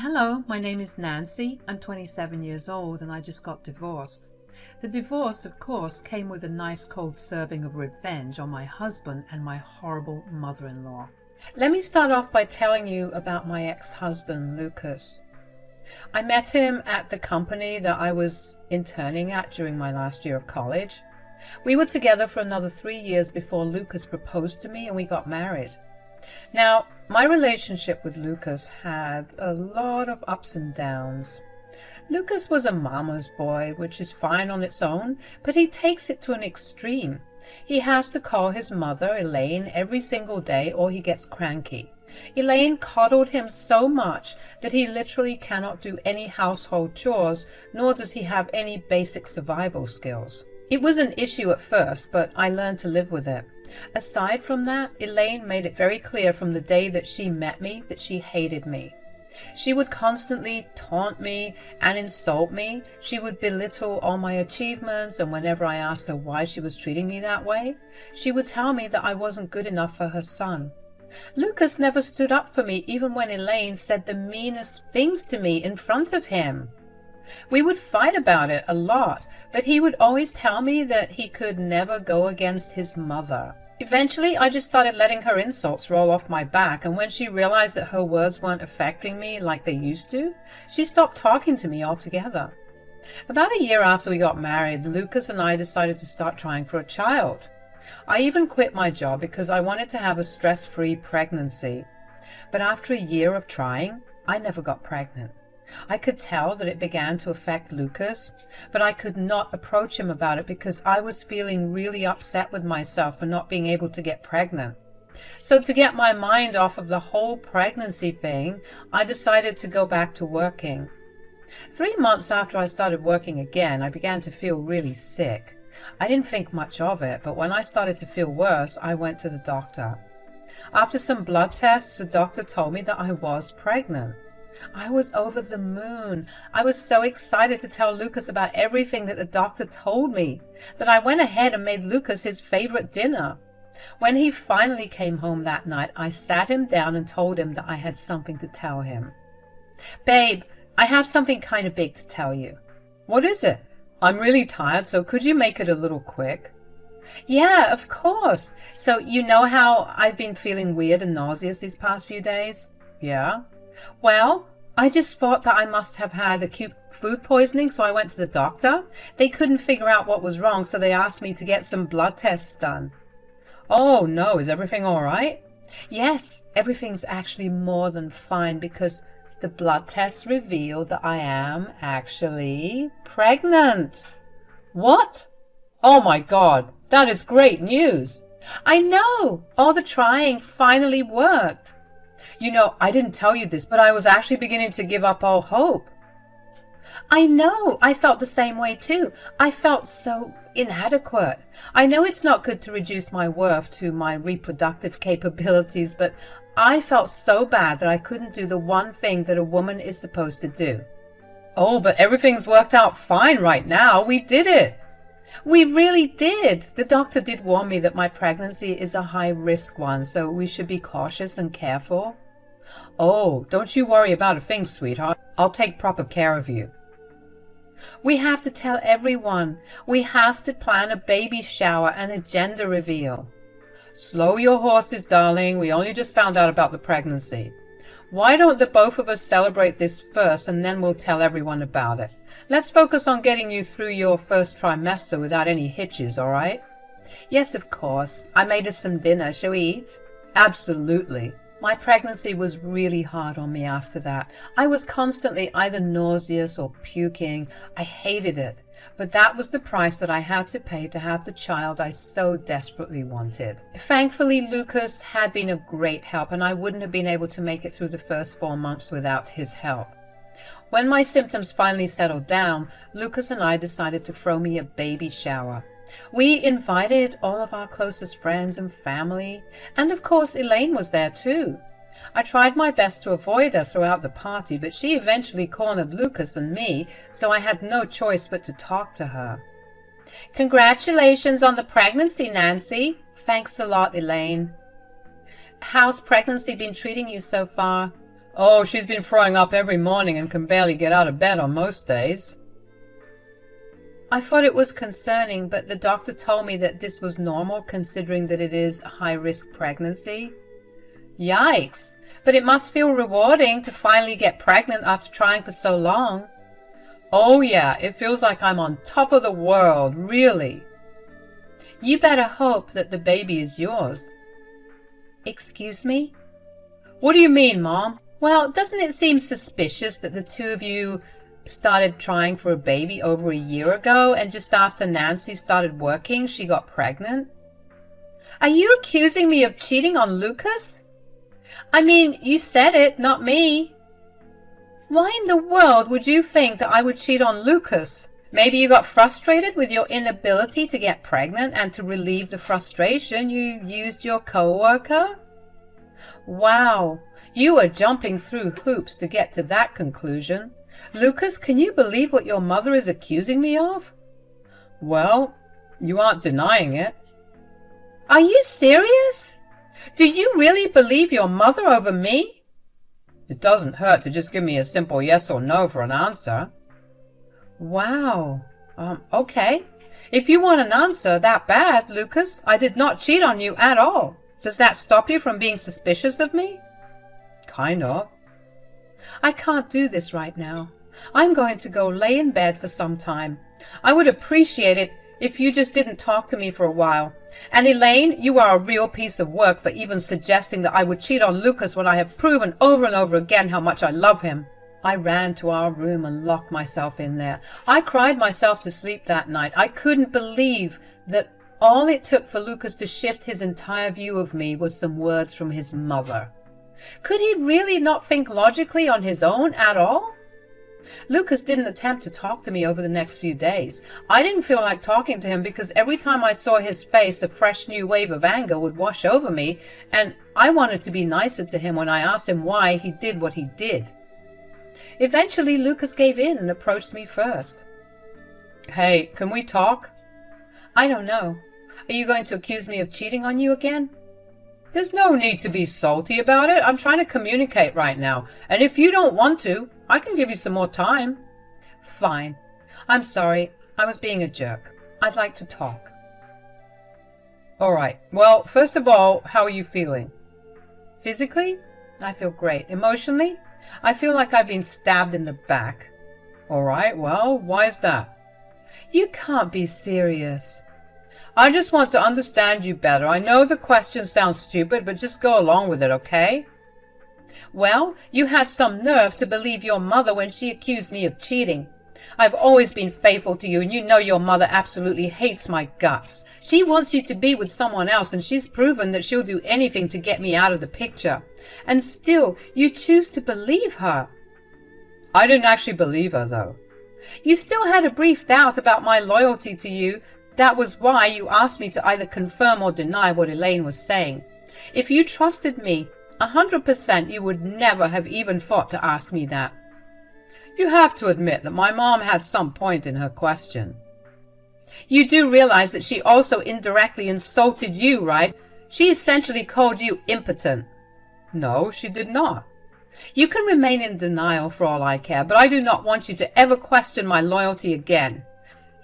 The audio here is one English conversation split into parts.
Hello, my name is Nancy. I'm 27 years old and I just got divorced. The divorce, of course, came with a nice cold serving of revenge on my husband and my horrible mother-in-law. Let me start off by telling you about my ex-husband, Lucas. I met him at the company that I was interning at during my last year of college. We were together for another 3 years before Lucas proposed to me and we got married. Now, my relationship with Lucas had a lot of ups and downs. Lucas was a mama's boy, which is fine on its own, but he takes it to an extreme. He has to call his mother, Elaine, every single day or he gets cranky. Elaine coddled him so much that he literally cannot do any household chores, nor does he have any basic survival skills. It was an issue at first, but I learned to live with it. Aside from that, Elaine made it very clear from the day that she met me that she hated me. She would constantly taunt me and insult me. She would belittle all my achievements, and whenever I asked her why she was treating me that way, she would tell me that I wasn't good enough for her son. Lucas never stood up for me even when Elaine said the meanest things to me in front of him. We would fight about it a lot, but he would always tell me that he could never go against his mother. Eventually, I just started letting her insults roll off my back, and when she realized that her words weren't affecting me like they used to, she stopped talking to me altogether. About a year after we got married, Lucas and I decided to start trying for a child. I even quit my job because I wanted to have a stress-free pregnancy. But after a year of trying, I never got pregnant. I could tell that it began to affect Lucas, but I could not approach him about it because I was feeling really upset with myself for not being able to get pregnant. So to get my mind off of the whole pregnancy thing, I decided to go back to working. 3 months after I started working again, I began to feel really sick. I didn't think much of it, but when I started to feel worse, I went to the doctor. After some blood tests, the doctor told me that I was pregnant. I was over the moon. I was so excited to tell Lucas about everything that the doctor told me that I went ahead and made Lucas his favorite dinner. When he finally came home that night, I sat him down and told him that I had something to tell him. "Babe, I have something kind of big to tell you." "What is it? I'm really tired, so could you make it a little quick?" "Yeah, of course. So you know how I've been feeling weird and nauseous these past few days?" "Yeah." "Well, I just thought that I must have had acute food poisoning, so I went to the doctor. They couldn't figure out what was wrong, so they asked me to get some blood tests done." "Oh, no. Is everything all right?" "Yes, everything's actually more than fine because the blood tests revealed that I am actually pregnant." "What? Oh my God, that is great news." "I know. All the trying finally worked." "You know, I didn't tell you this, but I was actually beginning to give up all hope." "I know. I felt the same way too. I felt so inadequate. I know it's not good to reduce my worth to my reproductive capabilities, but I felt so bad that I couldn't do the one thing that a woman is supposed to do." "Oh, but everything's worked out fine right now. We did it." "We really did. The doctor did warn me that my pregnancy is a high-risk one, so we should be cautious and careful." "Oh, don't you worry about a thing, sweetheart. I'll take proper care of you." "We have to tell everyone. We have to plan a baby shower and a gender reveal." "Slow your horses, darling. We only just found out about the pregnancy. Why don't the both of us celebrate this first and then we'll tell everyone about it? Let's focus on getting you through your first trimester without any hitches, all right?" "Yes, of course. I made us some dinner. Shall we eat?" "Absolutely." My pregnancy was really hard on me after that. I was constantly either nauseous or puking. I hated it. But that was the price that I had to pay to have the child I so desperately wanted. Thankfully, Lucas had been a great help, and I wouldn't have been able to make it through the first 4 months without his help. When my symptoms finally settled down, Lucas and I decided to throw me a baby shower. We invited all of our closest friends and family, and of course Elaine was there too. I tried my best to avoid her throughout the party, but she eventually cornered Lucas and me, so I had no choice but to talk to her. "Congratulations on the pregnancy, Nancy." "Thanks a lot, Elaine." "How's pregnancy been treating you so far?" Oh, she's been throwing up every morning and can barely get out of bed on most days. I thought it was concerning, but the doctor told me that this was normal considering that it is a high-risk pregnancy. Yikes! But it must feel rewarding to finally get pregnant after trying for so long. Oh yeah, it feels like I'm on top of the world, really. You better hope that the baby is yours. Excuse me? What do you mean, Mom? Well, doesn't it seem suspicious that the two of you started trying for a baby over a year ago, and just after Nancy started working, she got pregnant? Are you accusing me of cheating on Lucas? I mean, you said it, not me. Why in the world would you think that I would cheat on Lucas? Maybe you got frustrated with your inability to get pregnant, and to relieve the frustration, you used your co-worker? Wow, you are jumping through hoops to get to that conclusion. Lucas, can you believe what your mother is accusing me of? Well, you aren't denying it. Are you serious? Do you really believe your mother over me? It doesn't hurt to just give me a simple yes or no for an answer. Wow. Okay. If you want an answer that bad, Lucas, I did not cheat on you at all. Does that stop you from being suspicious of me? Kind of. I can't do this right now. I'm going to go lay in bed for some time. I would appreciate it if you just didn't talk to me for a while. And Elaine, you are a real piece of work for even suggesting that I would cheat on Lucas when I have proven over and over again how much I love him. I ran to our room and locked myself in there. I cried myself to sleep that night. I couldn't believe that all it took for Lucas to shift his entire view of me was some words from his mother. Could he really not think logically on his own at all? Lucas didn't attempt to talk to me over the next few days. I didn't feel like talking to him because every time I saw his face, a fresh new wave of anger would wash over me, and I wanted to be nicer to him when I asked him why he did what he did. Eventually, Lucas gave in and approached me first. Hey, can we talk? I don't know. Are you going to accuse me of cheating on you again? There's no need to be salty about it. I'm trying to communicate right now. And if you don't want to, I can give you some more time. Fine. I'm sorry. I was being a jerk. I'd like to talk. All right. Well, first of all, how are you feeling? Physically? I feel great. Emotionally? I feel like I've been stabbed in the back. All right. Well, why is that? You can't be serious. I just want to understand you better. I know the question sounds stupid, but just go along with it, okay? Well, you had some nerve to believe your mother when she accused me of cheating. I've always been faithful to you, and you know your mother absolutely hates my guts. She wants you to be with someone else, and she's proven that she'll do anything to get me out of the picture. And still, you choose to believe her. I didn't actually believe her, though. You still had a brief doubt about my loyalty to you. That was why you asked me to either confirm or deny what Elaine was saying. If you trusted me 100%, you would never have even thought to ask me that. You have to admit that my mom had some point in her question. You do realize that she also indirectly insulted you, right? She essentially called you impotent. No, she did not. You can remain in denial for all I care, but I do not want you to ever question my loyalty again.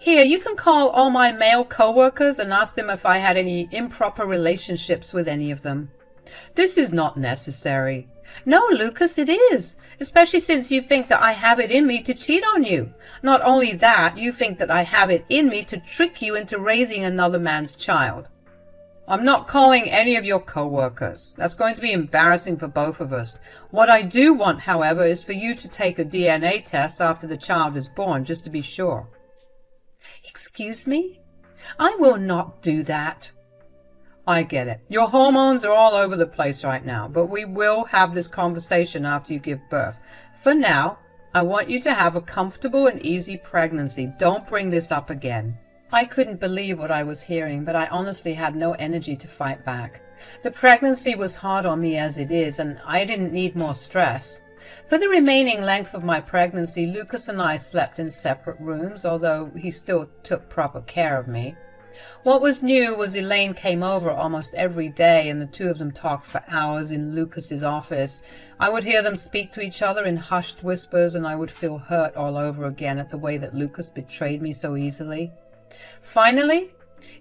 Here, you can call all my male co-workers and ask them if I had any improper relationships with any of them. This is not necessary. No, Lucas, it is, especially since you think that I have it in me to cheat on you. Not only that, you think that I have it in me to trick you into raising another man's child. I'm not calling any of your co-workers. That's going to be embarrassing for both of us. What I do want, however, is for you to take a DNA test after the child is born, just to be sure. Excuse me? I will not do that. I get it. Your hormones are all over the place right now, but we will have this conversation after you give birth. For now, I want you to have a comfortable and easy pregnancy. Don't bring this up again. I couldn't believe what I was hearing, but I honestly had no energy to fight back. The pregnancy was hard on me as it is, and I didn't need more stress. For the remaining length of my pregnancy, Lucas and I slept in separate rooms, although he still took proper care of me. What was new was Elaine came over almost every day, and the two of them talked for hours in Lucas's office. I would hear them speak to each other in hushed whispers, and I would feel hurt all over again at the way that Lucas betrayed me so easily. Finally,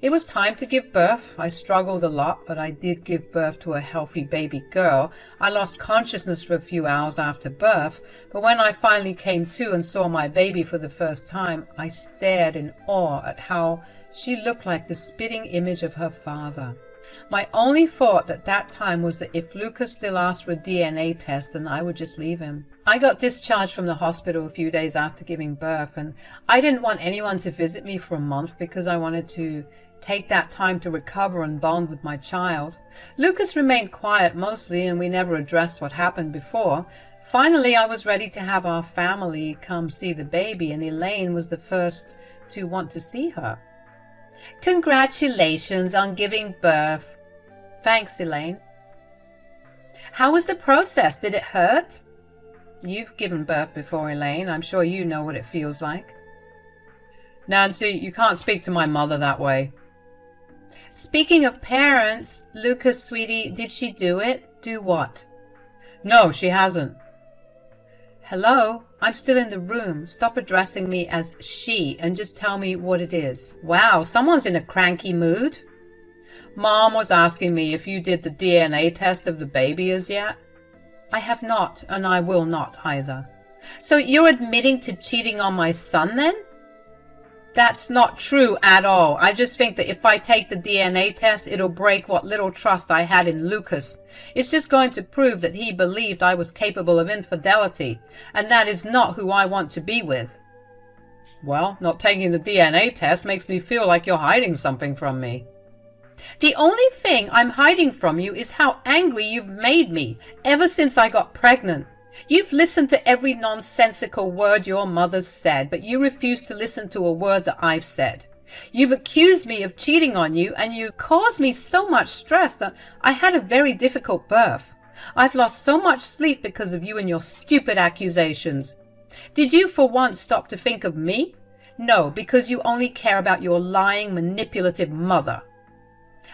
it was time to give birth. I struggled a lot, but I did give birth to a healthy baby girl. I lost consciousness for a few hours after birth, but when I finally came to and saw my baby for the first time, I stared in awe at how she looked like the spitting image of her father. My only thought at that time was that if Lucas still asked for a DNA test, then I would just leave him. I got discharged from the hospital a few days after giving birth, and I didn't want anyone to visit me for a month because I wanted to take that time to recover and bond with my child. Lucas remained quiet mostly, and we never addressed what happened before. Finally, I was ready to have our family come see the baby, and Elaine was the first to want to see her. Congratulations on giving birth. Thanks, Elaine. How was the process? Did it hurt? You've given birth before, Elaine. I'm sure you know what it feels like. Nancy, you can't speak to my mother that way. Speaking of parents, Lucas, sweetie, did she do it? Do what? No, she hasn't. Hello? I'm still in the room. Stop addressing me as she and just tell me what it is. Wow, someone's in a cranky mood. Mom was asking me if you did the DNA test of the baby as yet. I have not, and I will not either. So you're admitting to cheating on my son then? That's not true at all. I just think that if I take the DNA test, it'll break what little trust I had in Lucas. It's just going to prove that he believed I was capable of infidelity, and that is not who I want to be with. Well, not taking the DNA test makes me feel like you're hiding something from me. The only thing I'm hiding from you is how angry you've made me ever since I got pregnant. You've listened to every nonsensical word your mother's said, but you refuse to listen to a word that I've said. You've accused me of cheating on you, and you've caused me so much stress that I had a very difficult birth. I've lost so much sleep because of you and your stupid accusations. Did you for once stop to think of me? No, because you only care about your lying, manipulative mother.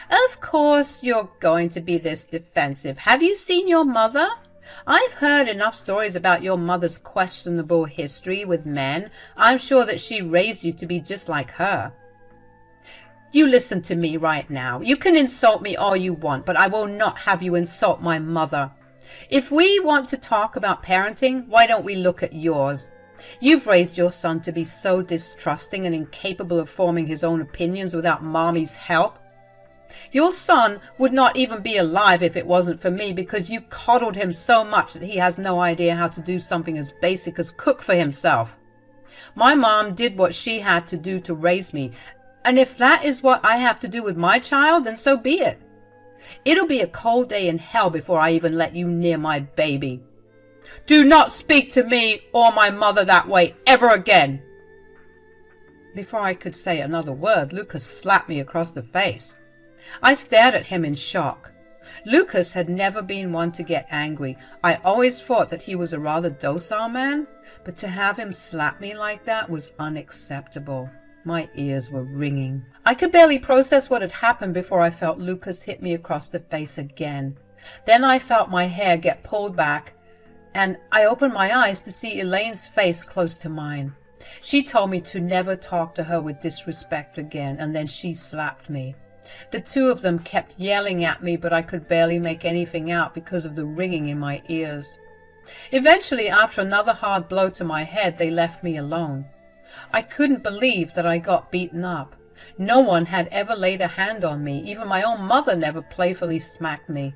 Of course you're going to be this defensive. Have you seen your mother? I've heard enough stories about your mother's questionable history with men. I'm sure that she raised you to be just like her. You listen to me right now. You can insult me all you want, but I will not have you insult my mother. If we want to talk about parenting, why don't we look at yours? You've raised your son to be so distrusting and incapable of forming his own opinions without mommy's help. Your son would not even be alive if it wasn't for me, because you coddled him so much that he has no idea how to do something as basic as cook for himself. My mom did what she had to do to raise me, and if that is what I have to do with my child, then so be it. It'll be a cold day in hell before I even let you near my baby. Do not speak to me or my mother that way ever again. Before I could say another word, Lucas slapped me across the face. I stared at him in shock. Lucas had never been one to get angry. I always thought that he was a rather docile man, but to have him slap me like that was unacceptable. My ears were ringing. I could barely process what had happened before I felt Lucas hit me across the face again. Then I felt my hair get pulled back, and I opened my eyes to see Elaine's face close to mine. She told me to never talk to her with disrespect again, and then she slapped me. The two of them kept yelling at me, but I could barely make anything out because of the ringing in my ears. Eventually, after another hard blow to my head, they left me alone. I couldn't believe that I got beaten up. No one had ever laid a hand on me. Even my own mother never playfully smacked me.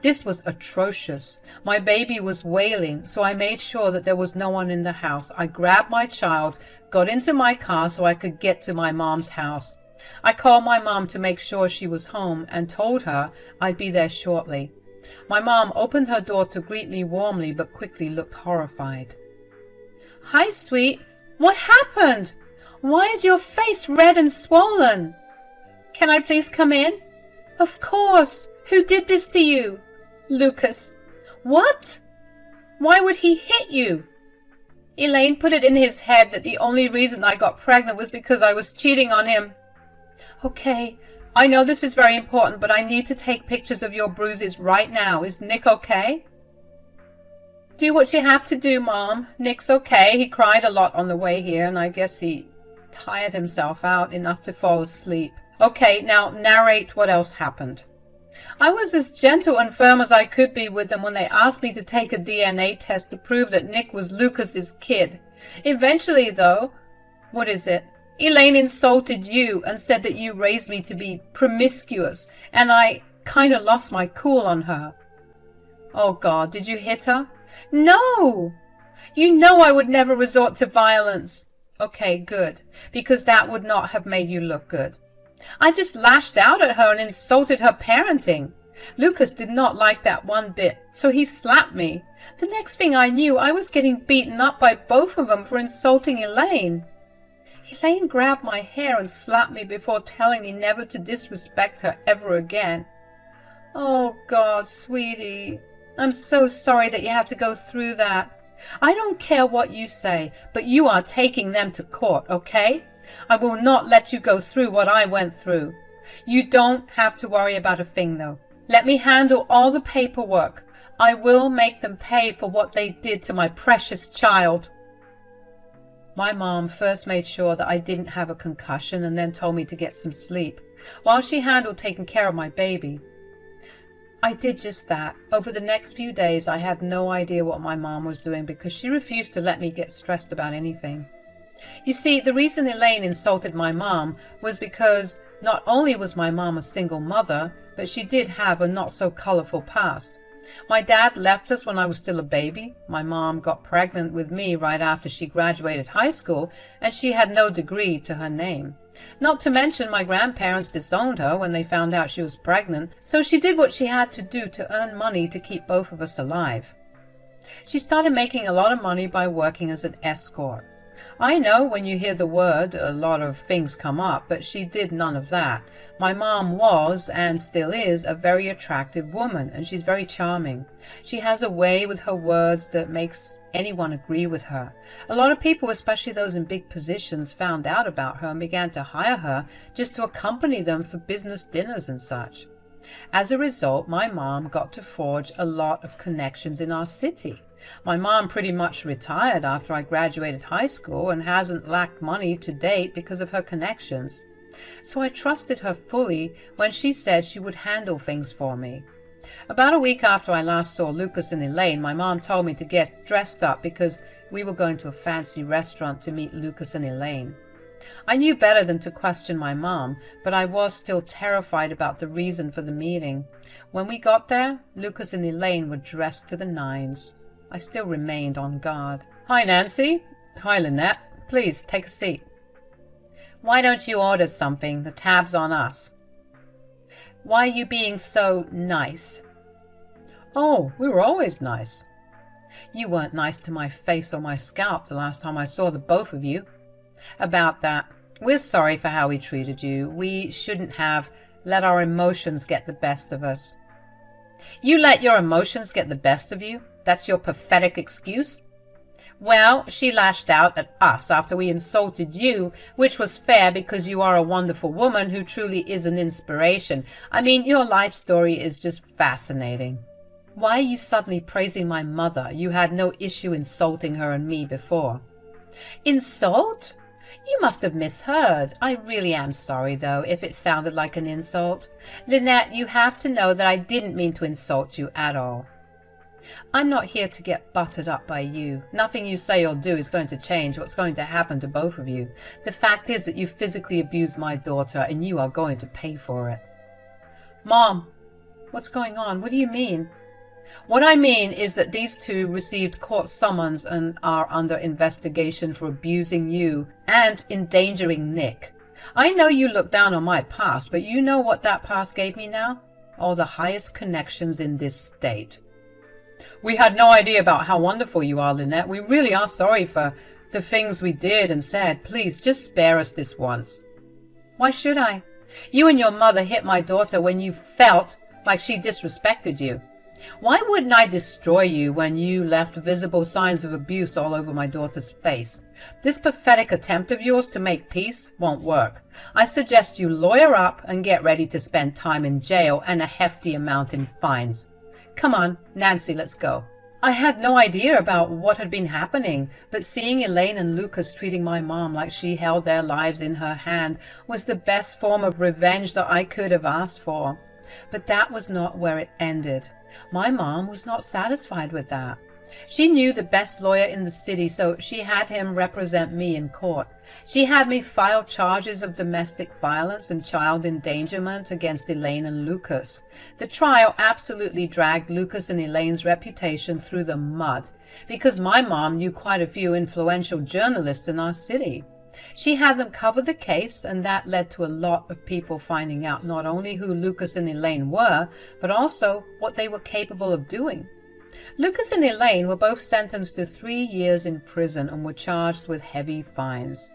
This was atrocious. My baby was wailing, so I made sure that there was no one in the house. I grabbed my child, got into my car so I could get to my mom's house. I called my mom to make sure she was home and told her I'd be there shortly. My mom opened her door to greet me warmly, but quickly looked horrified. Hi, sweet. What happened? Why is your face red and swollen? Can I please come in? Of course. Who did this to you? Lucas. What? Why would he hit you? Elaine put it in his head that the only reason I got pregnant was because I was cheating on him. Okay, I know this is very important, but I need to take pictures of your bruises right now. Is Nick okay? Do what you have to do, Mom. Nick's okay. He cried a lot on the way here, and I guess he tired himself out enough to fall asleep. Okay, now narrate what else happened. I was as gentle and firm as I could be with them when they asked me to take a DNA test to prove that Nick was Lucas's kid. Eventually, though, what is it? Elaine insulted you and said that you raised me to be promiscuous, and I kind of lost my cool on her. Oh God, did you hit her? No! You know I would never resort to violence. Okay, good, because that would not have made you look good. I just lashed out at her and insulted her parenting. Lucas did not like that one bit, so he slapped me. The next thing I knew, I was getting beaten up by both of them for insulting Elaine. Elaine grabbed my hair and slapped me before telling me never to disrespect her ever again. Oh God, sweetie, I'm so sorry that you have to go through that. I don't care what you say, but you are taking them to court, okay? I will not let you go through what I went through. You don't have to worry about a thing, though. Let me handle all the paperwork. I will make them pay for what they did to my precious child. My mom first made sure that I didn't have a concussion and then told me to get some sleep, while she handled taking care of my baby. I did just that. Over the next few days, I had no idea what my mom was doing because she refused to let me get stressed about anything. You see, the reason Elaine insulted my mom was because not only was my mom a single mother, but she did have a not-so-colorful past. My dad left us when I was still a baby. My mom got pregnant with me right after she graduated high school, and she had no degree to her name. Not to mention my grandparents disowned her when they found out she was pregnant, so she did what she had to do to earn money to keep both of us alive. She started making a lot of money by working as an escort. I know when you hear the word, a lot of things come up, but she did none of that. My mom was, and still is, a very attractive woman, and she's very charming. She has a way with her words that makes anyone agree with her. A lot of people, especially those in big positions, found out about her and began to hire her just to accompany them for business dinners and such. As a result, my mom got to forge a lot of connections in our city. My mom pretty much retired after I graduated high school and hasn't lacked money to date because of her connections. So I trusted her fully when she said she would handle things for me. About a week after I last saw Lucas and Elaine, my mom told me to get dressed up because we were going to a fancy restaurant to meet Lucas and Elaine. I knew better than to question my mom, but I was still terrified about the reason for the meeting. When we got there, Lucas and Elaine were dressed to the nines. I still remained on guard. Hi, Nancy. Hi, Lynette. Please, take a seat. Why don't you order something? The tab's on us. Why are you being so nice? Oh, we were always nice. You weren't nice to my face or my scalp the last time I saw the both of you. About that, we're sorry for how we treated you. We shouldn't have let our emotions get the best of us. You let your emotions get the best of you? That's your pathetic excuse? Well, she lashed out at us after we insulted you, which was fair because you are a wonderful woman who truly is an inspiration. I mean, your life story is just fascinating. Why are you suddenly praising my mother? You had no issue insulting her and me before. Insult? You must have misheard. I really am sorry, though, if it sounded like an insult. Lynette, you have to know that I didn't mean to insult you at all. I'm not here to get buttered up by you. Nothing you say or do is going to change what's going to happen to both of you. The fact is that you physically abused my daughter, and you are going to pay for it. Mom, what's going on? What do you mean? What I mean is that these two received court summons and are under investigation for abusing you and endangering Nick. I know you look down on my past, but you know what that past gave me now? All the highest connections in this state. We had no idea about how wonderful you are, Lynette. We really are sorry for the things we did and said. Please, just spare us this once. Why should I? You and your mother hit my daughter when you felt like she disrespected you. Why wouldn't I destroy you when you left visible signs of abuse all over my daughter's face? This pathetic attempt of yours to make peace won't work. I suggest you lawyer up and get ready to spend time in jail and a hefty amount in fines. Come on, Nancy, let's go. I had no idea about what had been happening, but seeing Elaine and Lucas treating my mom like she held their lives in her hand was the best form of revenge that I could have asked for. But that was not where it ended. My mom was not satisfied with that. She knew the best lawyer in the city, so she had him represent me in court. She had me file charges of domestic violence and child endangerment against Elaine and Lucas. The trial absolutely dragged Lucas and Elaine's reputation through the mud, because my mom knew quite a few influential journalists in our city. She had them cover the case, and that led to a lot of people finding out not only who Lucas and Elaine were, but also what they were capable of doing. Lucas and Elaine were both sentenced to 3 years in prison and were charged with heavy fines.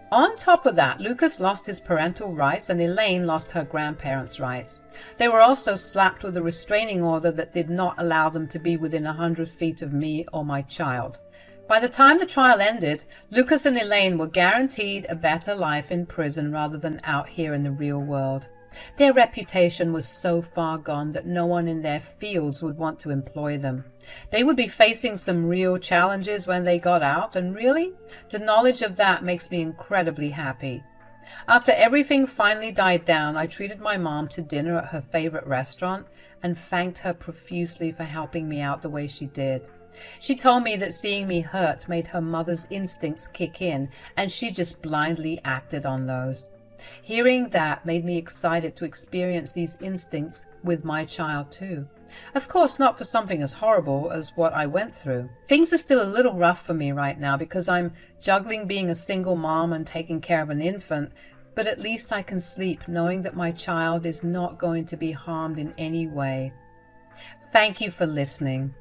On top of that, Lucas lost his parental rights and Elaine lost her grandparents' rights. They were also slapped with a restraining order that did not allow them to be within 100 feet of me or my child. By the time the trial ended, Lucas and Elaine were guaranteed a better life in prison rather than out here in the real world. Their reputation was so far gone that no one in their fields would want to employ them. They would be facing some real challenges when they got out, and really, the knowledge of that makes me incredibly happy. After everything finally died down, I treated my mom to dinner at her favorite restaurant and thanked her profusely for helping me out the way she did. She told me that seeing me hurt made her mother's instincts kick in, and she just blindly acted on those. Hearing that made me excited to experience these instincts with my child too. Of course, not for something as horrible as what I went through. Things are still a little rough for me right now because I'm juggling being a single mom and taking care of an infant, but at least I can sleep knowing that my child is not going to be harmed in any way. Thank you for listening.